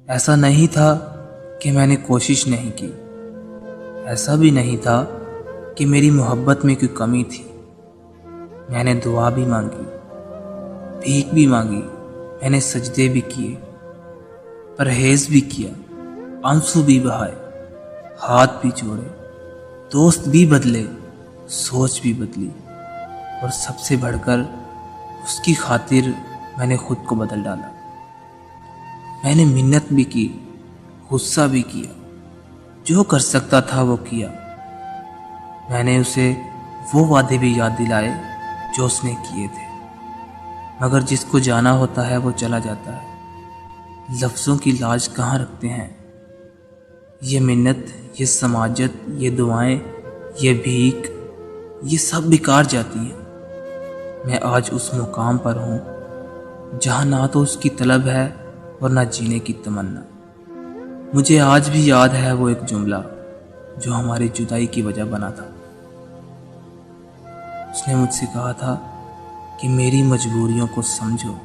ऐसा नहीं था कि मैंने कोशिश नहीं की, ऐसा भी नहीं था कि मेरी मोहब्बत में कोई कमी थी। मैंने दुआ भी मांगी, भीख भी मांगी, मैंने सजदे भी किए, परहेज भी किया, आंसू भी बहाए, हाथ भी जोड़े, दोस्त भी बदले, सोच भी बदली, और सबसे बढ़कर उसकी खातिर मैंने खुद को बदल डाला। मैंने मिन्नत भी की, गुस्सा भी किया, जो कर सकता था वो किया। मैंने उसे वो वादे भी याद दिलाए जो उसने किए थे, मगर जिसको जाना होता है वो चला जाता है। लफ्ज़ों की लाज कहाँ रखते हैं। ये मिन्नत, ये समाजत, ये दुआएं, ये भीख, ये सब बेकार जाती हैं। मैं आज उस मुकाम पर हूँ जहाँ ना तो उसकी तलब है और ना जीने की तमन्ना। मुझे आज भी याद है वो एक जुमला जो हमारी जुदाई की वजह बना था। उसने मुझसे कहा था कि मेरी मजबूरियों को समझो,